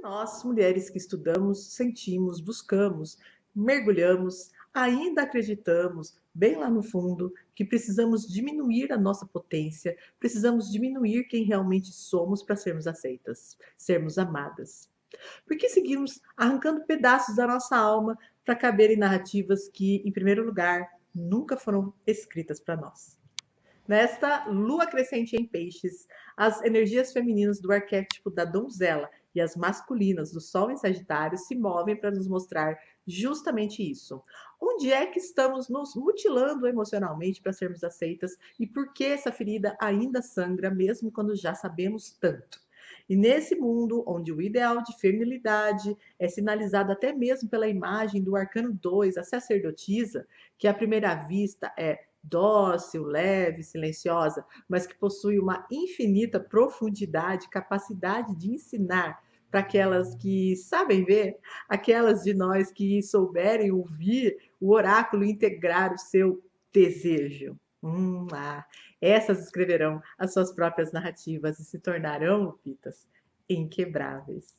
Nós, mulheres que estudamos, sentimos, buscamos, mergulhamos, ainda acreditamos, bem lá no fundo, que precisamos diminuir a nossa potência, precisamos diminuir quem realmente somos para sermos aceitas, sermos amadas. Por que seguimos arrancando pedaços da nossa alma para caber em narrativas que, em primeiro lugar, nunca foram escritas para nós? Nesta lua crescente em peixes, as energias femininas do arquétipo da donzela e as masculinas do sol em Sagitário se movem para nos mostrar justamente isso. Onde é que estamos nos mutilando emocionalmente para sermos aceitas e por que essa ferida ainda sangra mesmo quando já sabemos tanto? E nesse mundo onde o ideal de feminilidade é sinalizado até mesmo pela imagem do arcano 2, a sacerdotisa, que à primeira vista é dócil, leve, silenciosa, mas que possui uma infinita profundidade, capacidade de ensinar para aquelas que sabem ver, aquelas de nós que souberem ouvir o oráculo e integrar o seu desejo. Essas escreverão as suas próprias narrativas e se tornarão, Lupitas, inquebráveis.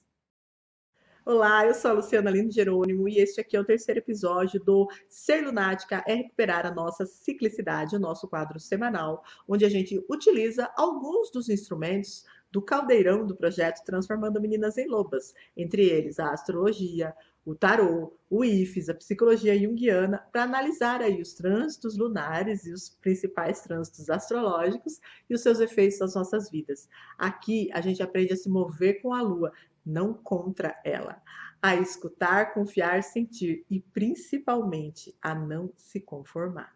Olá, eu sou a Luciana Lindo Jerônimo e este aqui é o terceiro episódio do Ser Lunática é Recuperar a Nossa Ciclicidade, o nosso quadro semanal, onde a gente utiliza alguns dos instrumentos do caldeirão do projeto Transformando Meninas em Lobas, entre eles a astrologia, o tarô, o IFES, a psicologia junguiana, para analisar aí os trânsitos lunares e os principais trânsitos astrológicos e os seus efeitos nas nossas vidas. Aqui a gente aprende a se mover com a lua, não contra ela, a escutar, confiar, sentir e principalmente a não se conformar.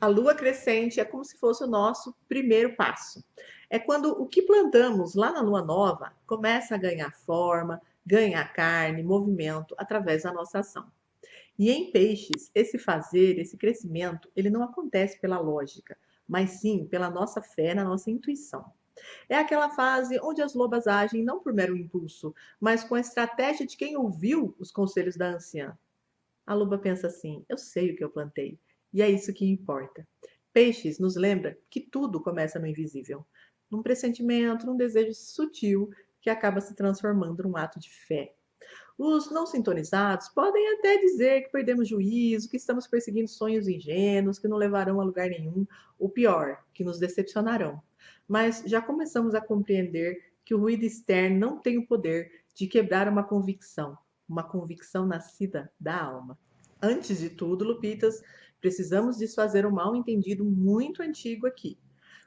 A lua crescente é como se fosse o nosso primeiro passo. É quando o que plantamos lá na lua nova começa a ganhar forma, ganhar carne, movimento através da nossa ação. E em peixes, esse fazer, esse crescimento, ele não acontece pela lógica, mas sim pela nossa fé na nossa intuição. É aquela fase onde as lobas agem não por mero impulso, mas com a estratégia de quem ouviu os conselhos da anciã. A loba pensa assim: eu sei o que eu plantei, e é isso que importa. Peixes nos lembra que tudo começa no invisível, num pressentimento, num desejo sutil que acaba se transformando num ato de fé. Os não sintonizados podem até dizer que perdemos juízo, que estamos perseguindo sonhos ingênuos, que não levarão a lugar nenhum, ou pior, que nos decepcionarão. Mas já começamos a compreender que o ruído externo não tem o poder de quebrar uma convicção nascida da alma. Antes de tudo, Lupitas, precisamos desfazer um mal-entendido muito antigo aqui.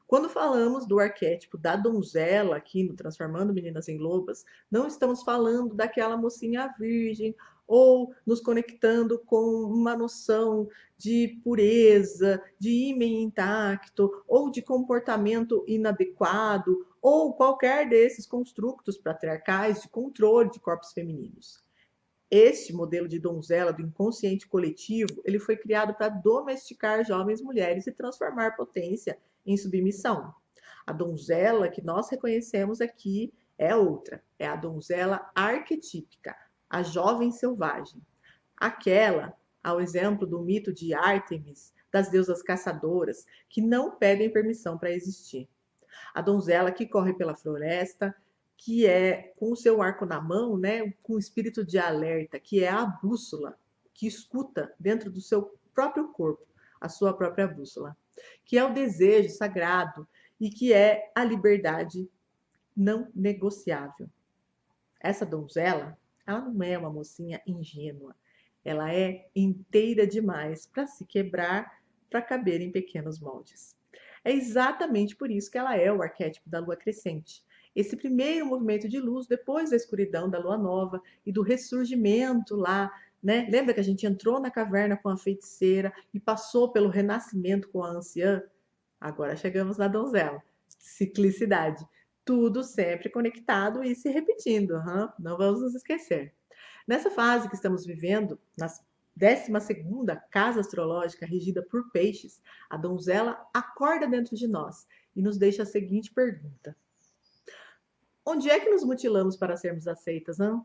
Quando falamos do arquétipo da donzela aqui no Transformando Meninas em Lobas, não estamos falando daquela mocinha virgem ou nos conectando com uma noção de pureza, de ímã intacto ou de comportamento inadequado ou qualquer desses construtos patriarcais de controle de corpos femininos. Este modelo de donzela do inconsciente coletivo, ele foi criado para domesticar jovens mulheres e transformar potência em submissão. A donzela que nós reconhecemos aqui é outra, é a donzela arquetípica, a jovem selvagem. Aquela, ao exemplo do mito de Ártemis, das deusas caçadoras, que não pedem permissão para existir. A donzela que corre pela floresta, que é com o seu arco na mão, né, com o espírito de alerta, que é a bússola, que escuta dentro do seu próprio corpo, a sua própria bússola, que é o desejo sagrado e que é a liberdade não negociável. Essa donzela, ela não é uma mocinha ingênua, ela é inteira demais para se quebrar, para caber em pequenos moldes. É exatamente por isso que ela é o arquétipo da lua crescente. Esse primeiro movimento de luz depois da escuridão da lua nova e do ressurgimento lá, né? Lembra que a gente entrou na caverna com a feiticeira e passou pelo renascimento com a anciã? Agora chegamos na donzela. Ciclicidade. Tudo sempre conectado e se repetindo. Não vamos nos esquecer. Nessa fase que estamos vivendo, na 12ª casa astrológica regida por peixes, a donzela acorda dentro de nós e nos deixa a seguinte pergunta: onde é que nos mutilamos para sermos aceitas, não?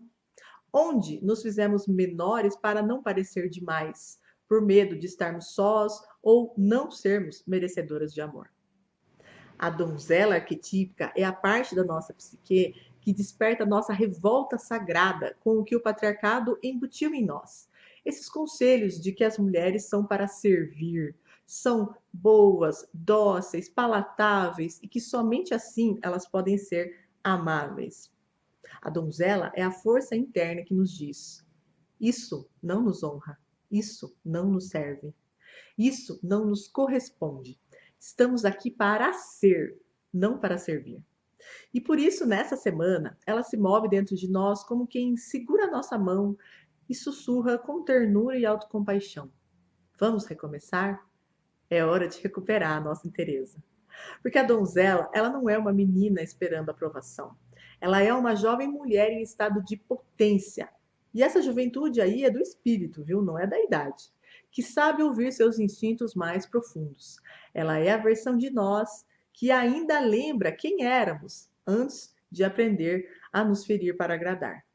Onde nos fizemos menores para não parecer demais, por medo de estarmos sós ou não sermos merecedoras de amor? A donzela arquetípica é a parte da nossa psique que que desperta nossa revolta sagrada com o que o patriarcado embutiu em nós. Esses conselhos de que as mulheres são para servir, são boas, dóceis, palatáveis e que somente assim elas podem ser amáveis. A donzela é a força interna que nos diz: isso não nos honra, isso não nos serve, isso não nos corresponde. Estamos aqui para ser, não para servir. E por isso, nessa semana, ela se move dentro de nós como quem segura a nossa mão e sussurra com ternura e autocompaixão. Vamos recomeçar? É hora de recuperar a nossa inteireza. Porque a donzela, ela não é uma menina esperando aprovação. Ela é uma jovem mulher em estado de potência. E essa juventude aí é do espírito, viu? Não é da idade. Que sabe ouvir seus instintos mais profundos. Ela é a versão de nós que ainda lembra quem éramos antes de aprender a nos ferir para agradar.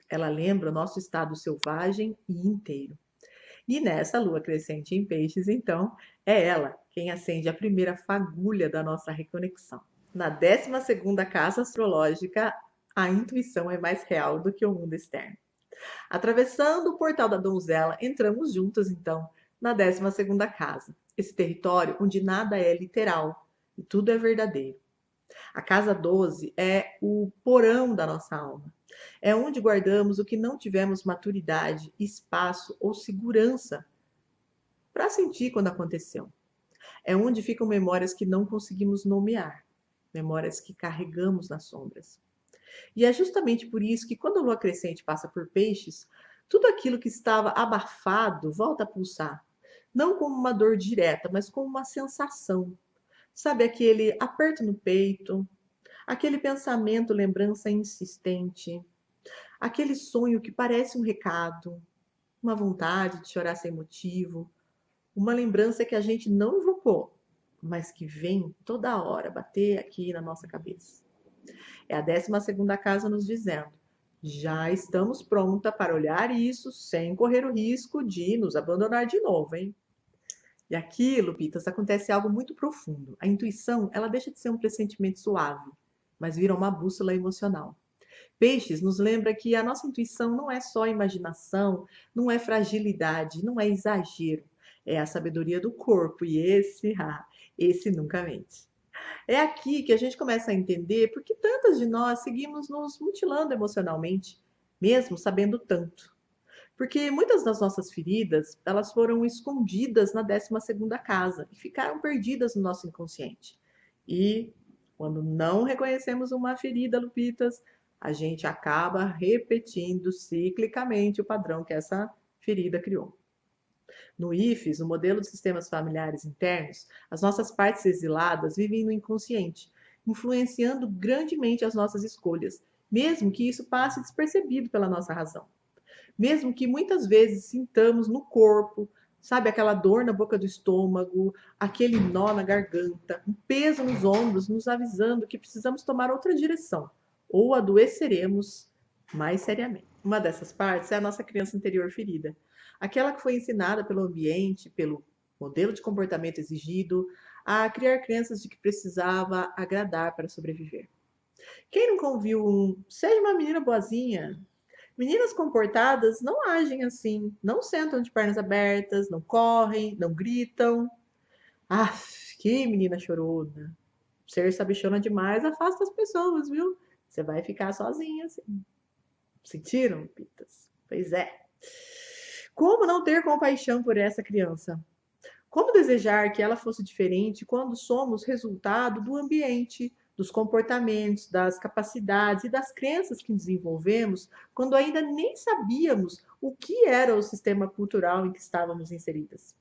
Ela lembra o nosso estado selvagem e inteiro. E nessa lua crescente em peixes, então, é ela quem acende a primeira fagulha da nossa reconexão. Na 12ª casa astrológica, a intuição é mais real do que o mundo externo. Atravessando o portal da donzela, entramos juntos, então, na 12ª casa, esse território onde nada é literal e tudo é verdadeiro. A casa 12 é o porão da nossa alma. É onde guardamos o que não tivemos maturidade, espaço ou segurança para sentir quando aconteceu. É onde ficam memórias que não conseguimos nomear, memórias que carregamos nas sombras. E é justamente por isso que quando a lua crescente passa por peixes, tudo aquilo que estava abafado volta a pulsar. Não como uma dor direta, mas como uma sensação. Sabe aquele aperto no peito, aquele pensamento, lembrança insistente, aquele sonho que parece um recado, uma vontade de chorar sem motivo, uma lembrança que a gente não invocou, mas que vem toda hora bater aqui na nossa cabeça. É a 12ª casa nos dizendo: já estamos pronta para olhar isso sem correr o risco de nos abandonar de novo, hein? E aqui, Lupitas, acontece algo muito profundo. A intuição, ela deixa de ser um pressentimento suave, mas vira uma bússola emocional. Peixes nos lembra que a nossa intuição não é só imaginação, não é fragilidade, não é exagero. É a sabedoria do corpo e esse nunca mente. É aqui que a gente começa a entender por que tantas de nós seguimos nos mutilando emocionalmente, mesmo sabendo tanto. Porque muitas das nossas feridas, elas foram escondidas na 12ª casa e ficaram perdidas no nosso inconsciente. E quando não reconhecemos uma ferida, Lupitas, a gente acaba repetindo ciclicamente o padrão que essa ferida criou. No IFES, o modelo de sistemas familiares internos, as nossas partes exiladas vivem no inconsciente, influenciando grandemente as nossas escolhas, mesmo que isso passe despercebido pela nossa razão. Mesmo que muitas vezes sintamos no corpo, sabe, aquela dor na boca do estômago, aquele nó na garganta, um peso nos ombros, nos avisando que precisamos tomar outra direção, ou adoeceremos mais seriamente. Uma dessas partes é a nossa criança interior ferida, aquela que foi ensinada pelo ambiente, pelo modelo de comportamento exigido, a criar crenças de que precisava agradar para sobreviver. Quem nunca ouviu seja uma menina boazinha? Meninas comportadas não agem assim, não sentam de pernas abertas, não correm, não gritam. Ah, que menina chorona. Ser sabichona demais afasta as pessoas, viu? Você vai ficar sozinha assim. Sentiram, Pitas? Pois é. Como não ter compaixão por essa criança? Como desejar que ela fosse diferente quando somos resultado do ambiente, dos comportamentos, das capacidades e das crenças que desenvolvemos quando ainda nem sabíamos o que era o sistema cultural em que estávamos inseridas?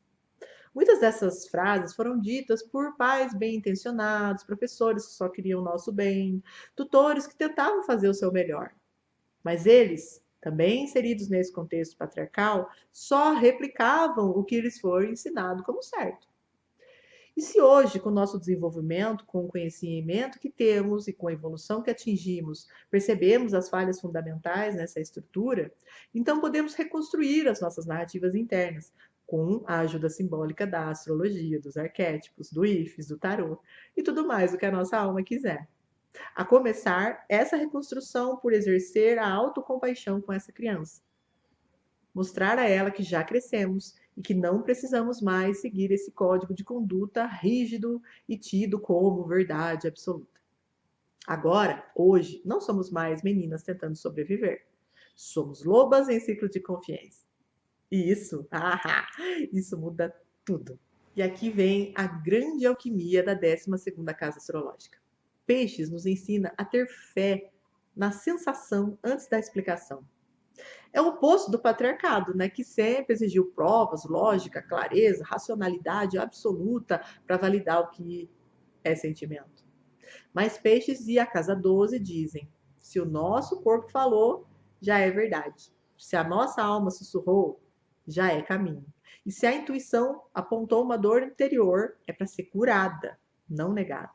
Muitas dessas frases foram ditas por pais bem-intencionados, professores que só queriam o nosso bem, tutores que tentavam fazer o seu melhor. Mas eles, também inseridos nesse contexto patriarcal, só replicavam o que lhes foi ensinado como certo. E se hoje, com o nosso desenvolvimento, com o conhecimento que temos e com a evolução que atingimos, percebemos as falhas fundamentais nessa estrutura, então podemos reconstruir as nossas narrativas internas, com a ajuda simbólica da astrologia, dos arquétipos, do IFES, do tarô e tudo mais o que a nossa alma quiser. A começar essa reconstrução por exercer a autocompaixão com essa criança. Mostrar a ela que já crescemos e que não precisamos mais seguir esse código de conduta rígido e tido como verdade absoluta. Agora, hoje, não somos mais meninas tentando sobreviver. Somos lobas em ciclo de confiança. E isso, isso muda tudo. E aqui vem a grande alquimia da 12ª casa astrológica. Peixes nos ensina a ter fé na sensação antes da explicação. É o oposto do patriarcado, né, que sempre exigiu provas, lógica, clareza, racionalidade absoluta para validar o que é sentimento. Mas Peixes e a casa 12 dizem: se o nosso corpo falou, já é verdade. Se a nossa alma sussurrou, já é caminho. E se a intuição apontou uma dor interior, é para ser curada, não negada.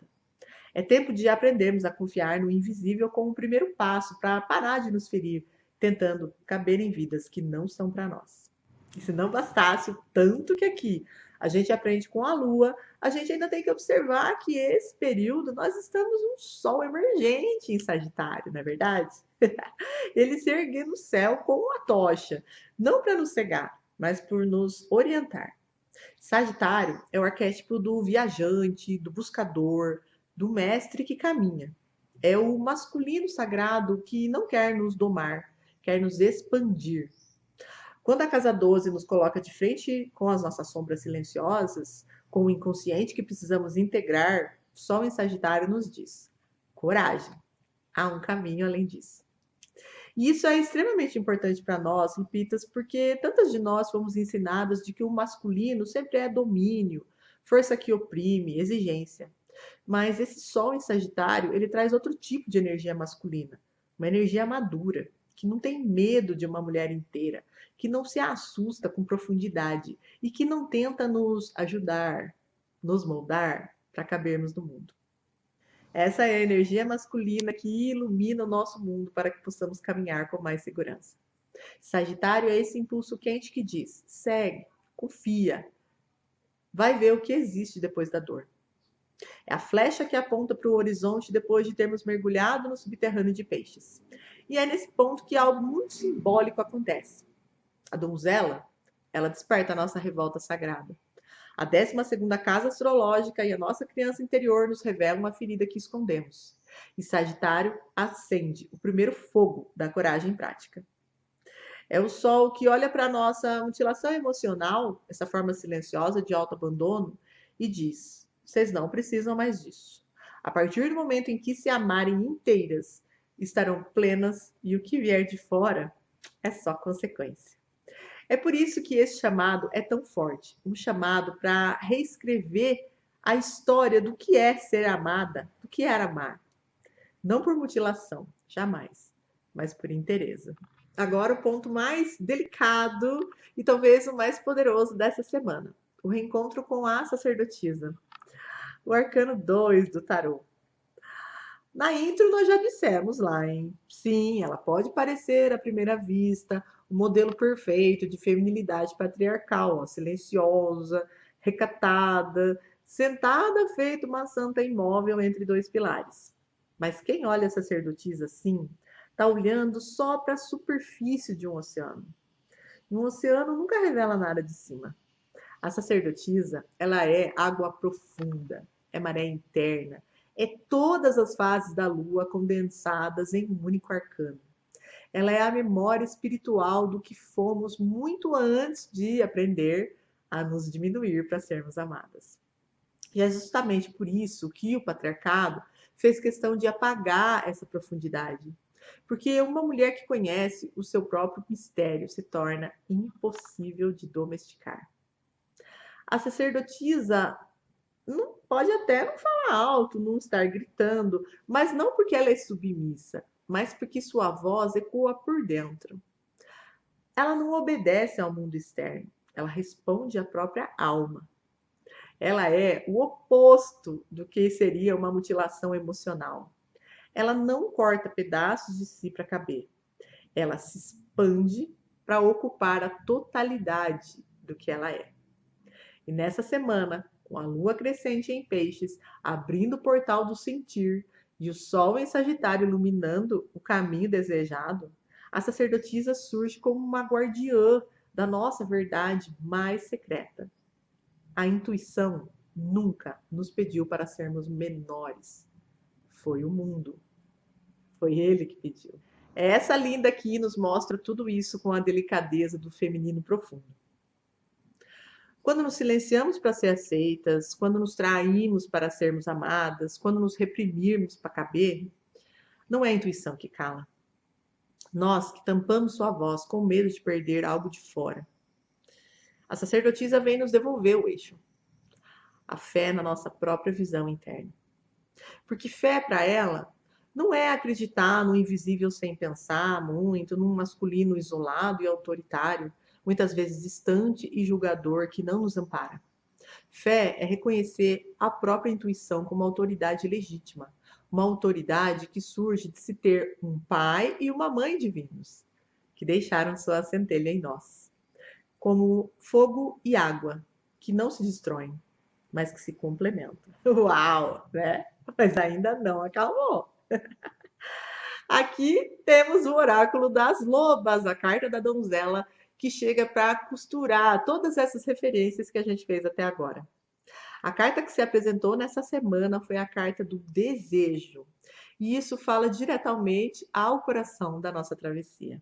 É tempo de aprendermos a confiar no invisível como o primeiro passo para parar de nos ferir, tentando caber em vidas que não são para nós. E se não bastasse o tanto que aqui a gente aprende com a Lua, a gente ainda tem que observar que esse período nós estamos um Sol emergente em Sagitário, não é verdade? Ele se ergue no céu com uma tocha, não para nos cegar, mas por nos orientar. Sagitário é o arquétipo do viajante, do buscador, do mestre que caminha. É o masculino sagrado que não quer nos domar, quer nos expandir. Quando a casa 12 nos coloca de frente com as nossas sombras silenciosas, com o inconsciente que precisamos integrar, o Sol em Sagitário nos diz: coragem, há um caminho além disso. E isso é extremamente importante para nós, Lupitas, porque tantas de nós fomos ensinadas de que o masculino sempre é domínio, força que oprime, exigência. Mas esse Sol em Sagitário, ele traz outro tipo de energia masculina, uma energia madura, que não tem medo de uma mulher inteira, que não se assusta com profundidade e que não tenta nos ajudar, nos moldar para cabermos no mundo. Essa é a energia masculina que ilumina o nosso mundo para que possamos caminhar com mais segurança. Sagitário é esse impulso quente que diz: segue, confia, vai ver o que existe depois da dor. É a flecha que aponta para o horizonte depois de termos mergulhado no subterrâneo de Peixes. E é nesse ponto que algo muito simbólico acontece. A donzela, ela desperta a nossa revolta sagrada. A 12ª casa astrológica e a nossa criança interior nos revelam uma ferida que escondemos. E Sagitário acende o primeiro fogo da coragem prática. É o sol que olha para a nossa mutilação emocional, essa forma silenciosa de autoabandono, e diz: vocês não precisam mais disso. A partir do momento em que se amarem inteiras, estarão plenas e o que vier de fora é só consequência. É por isso que esse chamado é tão forte, um chamado para reescrever a história do que é ser amada, do que era amar. Não por mutilação, jamais, mas por inteireza. Agora o ponto mais delicado e talvez o mais poderoso dessa semana, o reencontro com a sacerdotisa, o arcano 2 do tarô. Na intro nós já dissemos lá, hein? Sim, ela pode parecer à primeira vista o modelo perfeito de feminilidade patriarcal, ó, silenciosa, recatada, sentada feito uma santa imóvel entre dois pilares. Mas quem olha a sacerdotisa assim, está olhando só para a superfície de um oceano. Um oceano nunca revela nada de cima. A sacerdotisa, ela é água profunda, é maré interna, é todas as fases da lua condensadas em um único arcano. Ela é a memória espiritual do que fomos muito antes de aprender a nos diminuir para sermos amadas. E é justamente por isso que o patriarcado fez questão de apagar essa profundidade. Porque uma mulher que conhece o seu próprio mistério se torna impossível de domesticar. A sacerdotisa não pode até não falar alto, não estar gritando, mas não porque ela é submissa, mas porque sua voz ecoa por dentro. Ela não obedece ao mundo externo, ela responde à própria alma. Ela é o oposto do que seria uma mutilação emocional. Ela não corta pedaços de si para caber. Ela se expande para ocupar a totalidade do que ela é. E nessa semana, com a lua crescente em Peixes, abrindo o portal do sentir, e o Sol em Sagitário iluminando o caminho desejado, a sacerdotisa surge como uma guardiã da nossa verdade mais secreta. A intuição nunca nos pediu para sermos menores. Foi o mundo. Foi ele que pediu. Essa linda aqui nos mostra tudo isso com a delicadeza do feminino profundo. Quando nos silenciamos para ser aceitas, quando nos traímos para sermos amadas, quando nos reprimirmos para caber, não é a intuição que cala. Nós que tampamos sua voz com medo de perder algo de fora. A sacerdotisa vem nos devolver o eixo. A fé na nossa própria visão interna. Porque fé para ela não é acreditar no invisível sem pensar muito, num masculino isolado e autoritário, muitas vezes distante e julgador que não nos ampara. Fé é reconhecer a própria intuição como autoridade legítima, uma autoridade que surge de se ter um pai e uma mãe divinos, que deixaram sua centelha em nós, como fogo e água, que não se destroem, mas que se complementam. Uau, né? Mas ainda não acabou. Aqui temos o oráculo das lobas, a carta da donzela, que chega para costurar todas essas referências que a gente fez até agora. A carta que se apresentou nessa semana foi a carta do desejo. E isso fala diretamente ao coração da nossa travessia.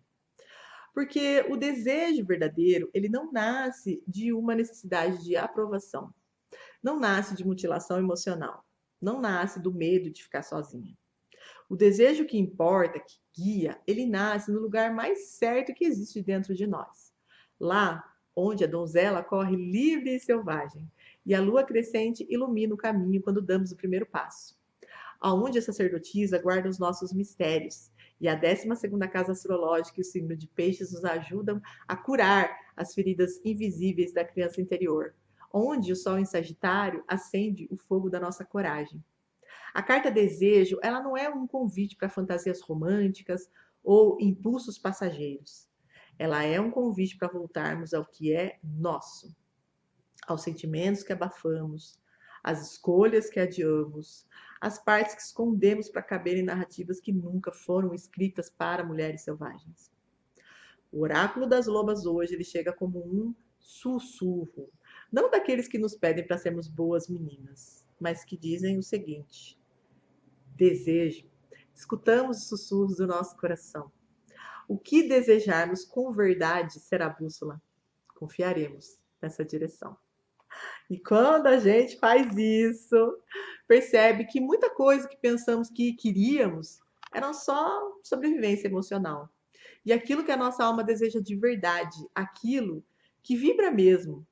Porque o desejo verdadeiro, ele não nasce de uma necessidade de aprovação. Não nasce de mutilação emocional. Não nasce do medo de ficar sozinha. O desejo que importa, que guia, ele nasce no lugar mais certo que existe dentro de nós. Lá onde a donzela corre livre e selvagem, e a lua crescente ilumina o caminho quando damos o primeiro passo. Aonde a sacerdotisa guarda os nossos mistérios, e a 12ª casa astrológica e o signo de Peixes nos ajudam a curar as feridas invisíveis da criança interior, onde o Sol em Sagitário acende o fogo da nossa coragem. A carta desejo, ela não é um convite para fantasias românticas ou impulsos passageiros. Ela é um convite para voltarmos ao que é nosso, aos sentimentos que abafamos, às escolhas que adiamos, às partes que escondemos para caber em narrativas que nunca foram escritas para mulheres selvagens. O oráculo das lobas hoje, ele chega como um sussurro, não daqueles que nos pedem para sermos boas meninas, mas que dizem o seguinte: desejo. Escutamos os sussurros do nosso coração. O que desejarmos com verdade será a bússola. Confiaremos nessa direção. E quando a gente faz isso, percebe que muita coisa que pensamos que queríamos era só sobrevivência emocional. E aquilo que a nossa alma deseja de verdade, aquilo que vibra mesmo,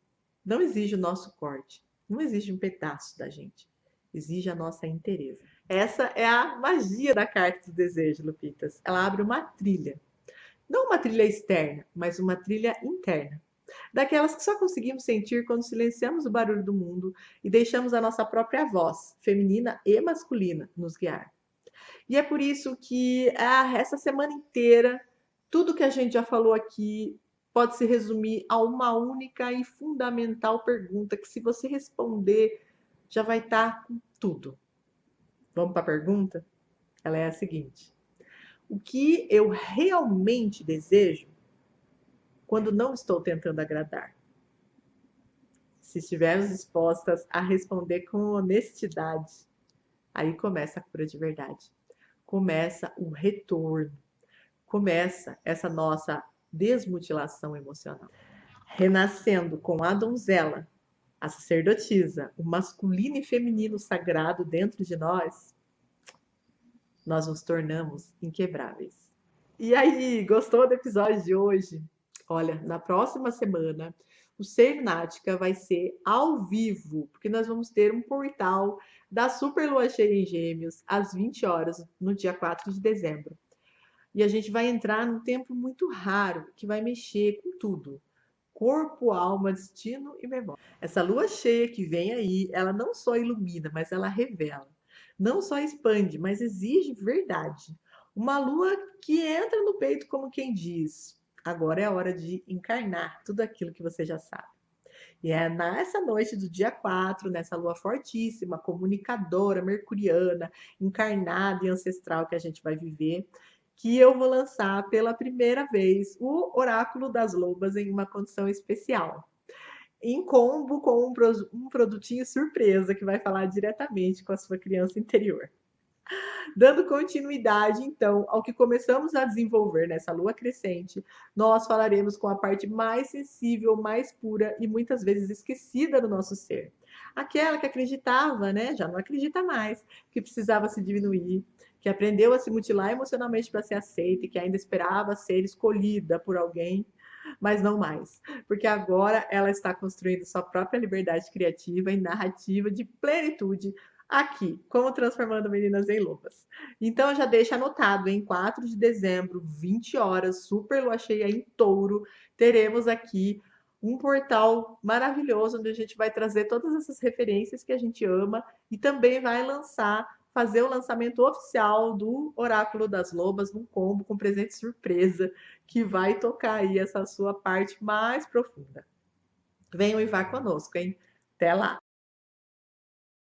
não exige o nosso corte, não exige um pedaço da gente, exige a nossa inteireza. Essa é a magia da carta do desejo, Lupitas. Ela abre uma trilha. Não uma trilha externa, mas uma trilha interna. Daquelas que só conseguimos sentir quando silenciamos o barulho do mundo e deixamos a nossa própria voz, feminina e masculina, nos guiar. E é por isso que essa semana inteira, tudo que a gente já falou aqui pode se resumir a uma única e fundamental pergunta que, se você responder, já vai estar com tudo. Vamos para a pergunta? Ela é a seguinte: o que eu realmente desejo quando não estou tentando agradar? Se estivermos dispostas a responder com honestidade, aí começa a cura de verdade. Começa o retorno. Começa essa nossa desmutilação emocional. Renascendo com a donzela, a sacerdotisa, o masculino e feminino sagrado dentro de nós, nós nos tornamos inquebráveis. E aí, gostou do episódio de hoje? Olha, na próxima semana, o Ser Nática vai ser ao vivo, porque nós vamos ter um portal da Super Lua Cheia em Gêmeos, às 20 horas, no dia 4 de dezembro. E a gente vai entrar num tempo muito raro, que vai mexer com tudo. Corpo, alma, destino e memória. Essa lua cheia que vem aí, ela não só ilumina, mas ela revela. Não só expande, mas exige verdade. Uma lua que entra no peito como quem diz: agora é a hora de encarnar tudo aquilo que você já sabe. E é nessa noite do dia 4, nessa lua fortíssima, comunicadora, mercuriana, encarnada e ancestral que a gente vai viver, que eu vou lançar pela primeira vez o Oráculo das Lobas em uma condição especial. Em combo com um produtinho surpresa que vai falar diretamente com a sua criança interior. Dando continuidade, então, ao que começamos a desenvolver nessa lua crescente, nós falaremos com a parte mais sensível, mais pura e muitas vezes esquecida do nosso ser. Aquela que acreditava, né, já não acredita mais, que precisava se diminuir, que aprendeu a se mutilar emocionalmente para ser aceita e que ainda esperava ser escolhida por alguém, mas não mais, porque agora ela está construindo sua própria liberdade criativa e narrativa de plenitude aqui, como transformando meninas em lobas. Então já deixa anotado, em 4 de dezembro, 20 horas, super lua cheia em Touro, teremos aqui um portal maravilhoso onde a gente vai trazer todas essas referências que a gente ama e também vai fazer o lançamento oficial do Oráculo das Lobas num combo com presente surpresa que vai tocar aí essa sua parte mais profunda. Venham e vá conosco, hein? Até lá!